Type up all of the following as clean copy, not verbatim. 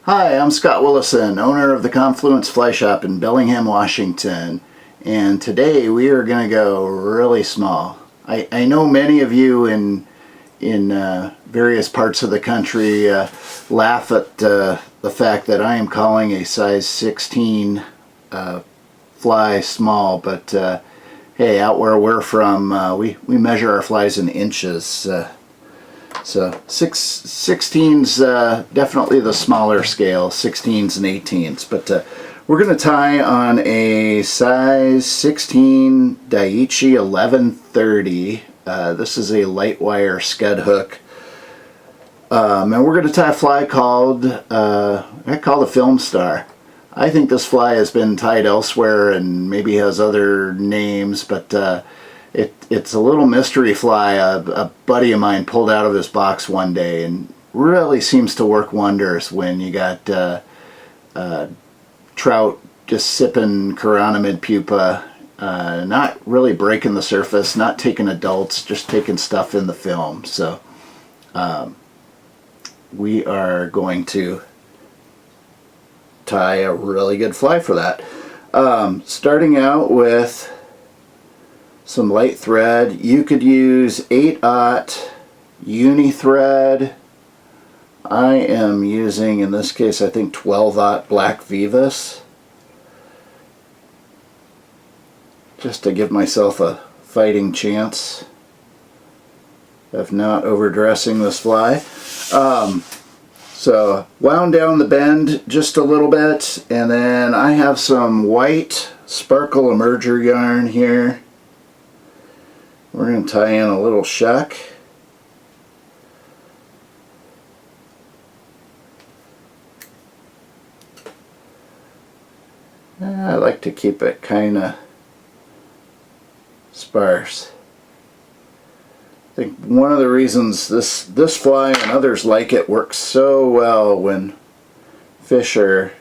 Hi, I'm Scott Willison, owner of the Confluence Fly Shop in Bellingham, Washington, and today we are going to go really small. I know many of you in various parts of the country laugh at the fact that I am calling a size 16 fly small, but hey, out where we're from, we measure our flies in inches. So 16's definitely the smaller scale, 16s and 18s. But we're going to tie on a size 16 Daiichi 1130. This is a light wire scud hook. And we're going to tie a fly called a film star. I think this fly has been tied elsewhere and maybe has other names, but it's a little mystery fly a buddy of mine pulled out of his box one day, and really seems to work wonders when you got trout just sipping Chironomid pupa, not really breaking the surface, not taking adults, just taking stuff in the film. So we are going to tie a really good fly for that. Starting out with some light thread. You could use 8/0 uni thread. I am using, in this case, I think 12/0 black Vivus, just to give myself a fighting chance of not overdressing this fly. So wound down the bend just a little bit, and then I have some white sparkle emerger yarn here. We're going to tie in a little shuck. I like to keep it kind of sparse. I think one of the reasons this fly and others like it works so well when fish are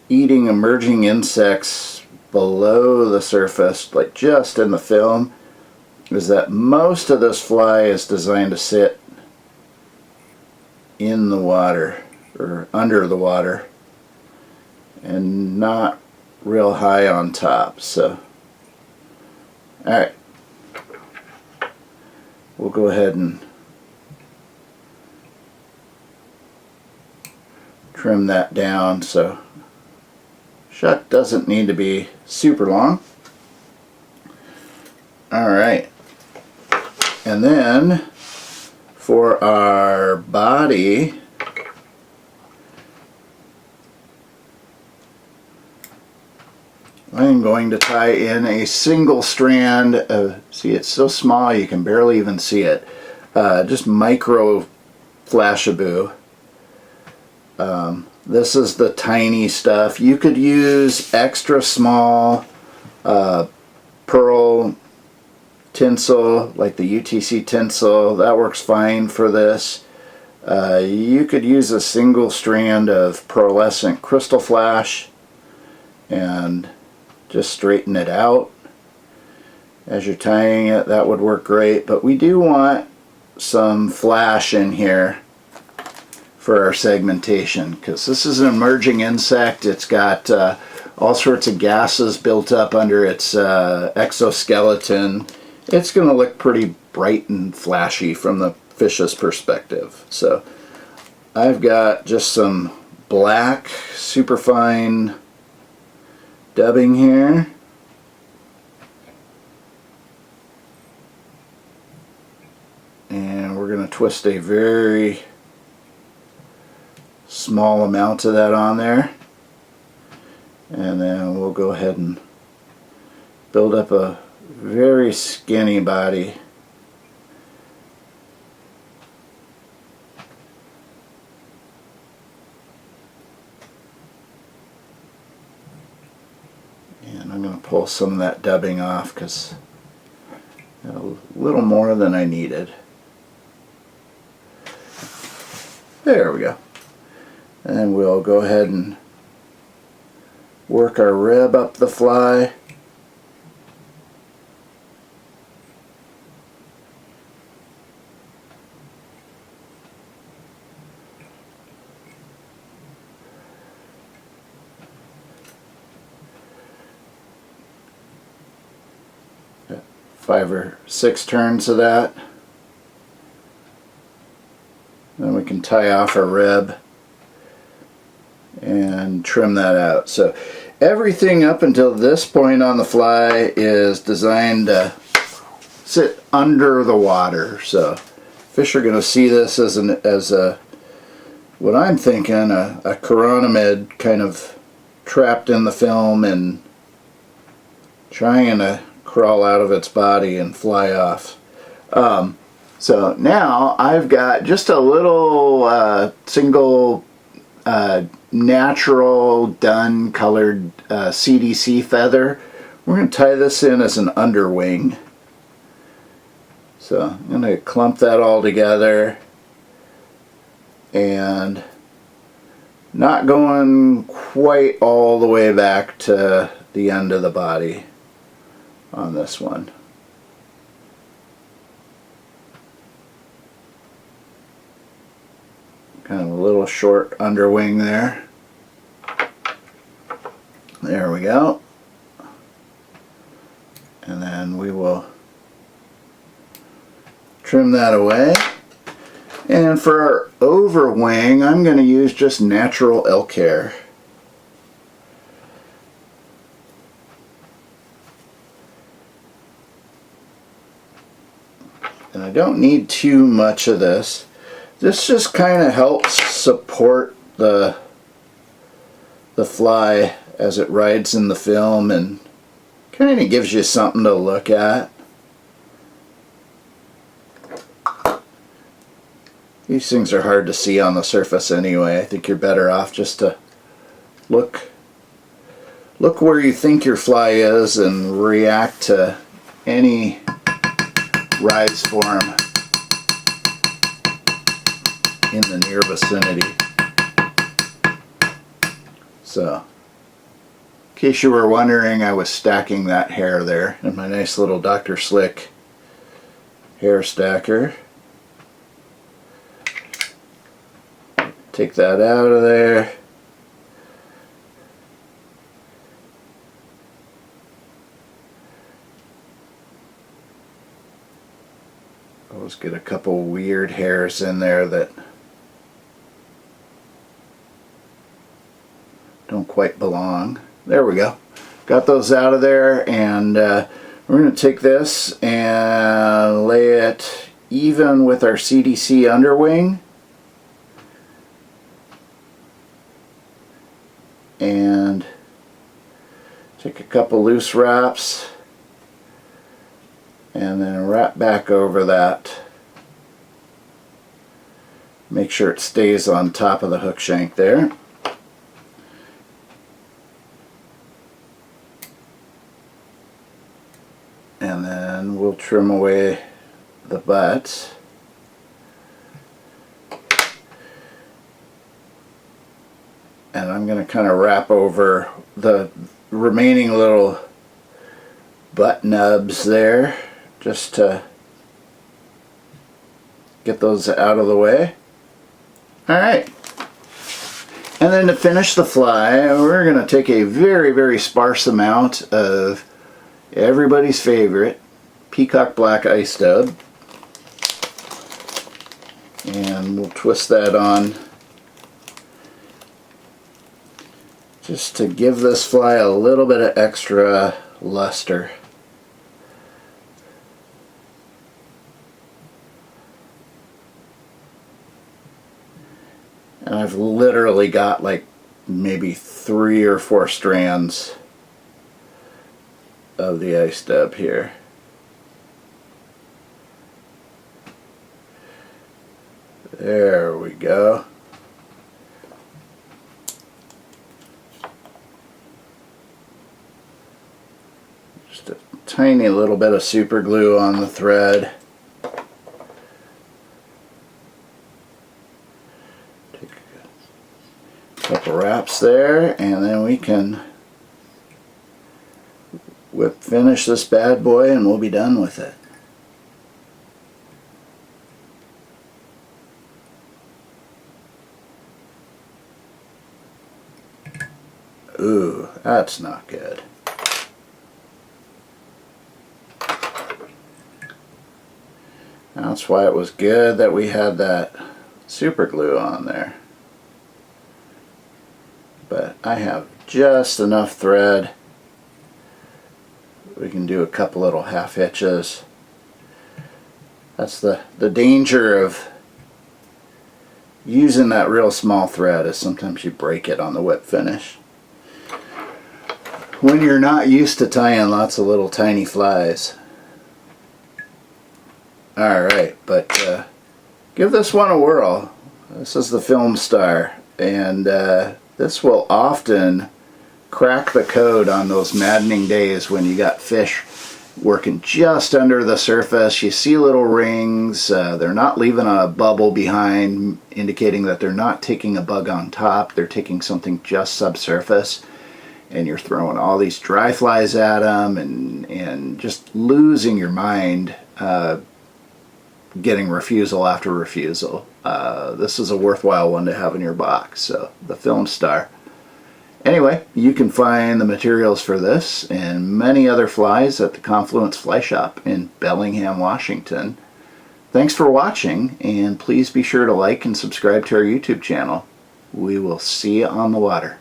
eating emerging insects below the surface, like just in the film, is that most of this fly is designed to sit in the water or under the water and not real high on top. So alright, we'll go ahead and trim that down so shuck doesn't need to be super long. Alright, and then for our body, I'm going to tie in a single strand of, see, it's so small you can barely even see it, just micro Flashabou. This is the tiny stuff. You could use extra small pearl tinsel, like the UTC tinsel. That works fine for this. You could use a single strand of pearlescent crystal flash and just straighten it out as you're tying it. That would work great, but we do want some flash in here for our segmentation, because this is an emerging insect. It's got all sorts of gases built up under its exoskeleton. It's going to look pretty bright and flashy from the fish's perspective. So I've got just some black superfine dubbing here. And we're going to twist a very small amount of that on there. And then we'll go ahead and build up a very skinny body. And I'm going to pull some of that dubbing off because a little more than I needed. There we go. And we'll go ahead and work our rib up the fly. 5 or 6 turns of that. Then we can tie off our rib and trim that out. So everything up until this point on the fly is designed to sit under the water. So fish are going to see this as a what I'm thinking, a chironomid kind of trapped in the film and trying to crawl out of its body and fly off. So now I've got just a little single natural Dun colored CDC feather. We're going to tie this in as an underwing. So I'm going to clump that all together and not going quite all the way back to the end of the body on this one. Kind of a little short underwing there. There we go. And then we will trim that away. And for our overwing, I'm going to use just natural elk hair. And I don't need too much of this. This just kind of helps support the fly as it rides in the film and kind of gives you something to look at. These things are hard to see on the surface anyway. I think you're better off just to look where you think your fly is and react to any rise form in the near vicinity. So, in case you were wondering, I was stacking that hair there in my nice little Dr. Slick hair stacker. Take that out of there. Always get a couple weird hairs in there that don't quite belong. There we go. Got those out of there, and we're going to take this and lay it even with our CDC underwing. And take a couple loose wraps and then wrap back over that. Make sure it stays on top of the hook shank there. And then we'll trim away the butts. And I'm going to kind of wrap over the remaining little butt nubs there just to get those out of the way. Alright. And then to finish the fly, we're going to take a very, very sparse amount of everybody's favorite Peacock black ice dub. And we'll twist that on just to give this fly a little bit of extra luster. And I've literally got like maybe 3 or 4 strands of the ice dub here. There we go. Just a tiny little bit of super glue on the thread. Take a couple wraps there, and then we can finish this bad boy and we'll be done with it. Ooh, that's not good. That's why it was good that we had that super glue on there. But I have just enough thread. We can do a couple little half hitches. That's the danger of using that real small thread, is sometimes you break it on the whip finish when you're not used to tying lots of little tiny flies. Alright, but give this one a whirl. This is the Film Star, and this will often crack the code on those maddening days when you got fish working just under the surface. You see little rings, they're not leaving a bubble behind, indicating that they're not taking a bug on top, they're taking something just subsurface, and you're throwing all these dry flies at them and just losing your mind, getting refusal after refusal. This is a worthwhile one to have in your box, so the Film Star. Anyway, you can find the materials for this and many other flies at the Confluence Fly Shop in Bellingham, Washington. Thanks for watching, and please be sure to like and subscribe to our YouTube channel. We will see you on the water.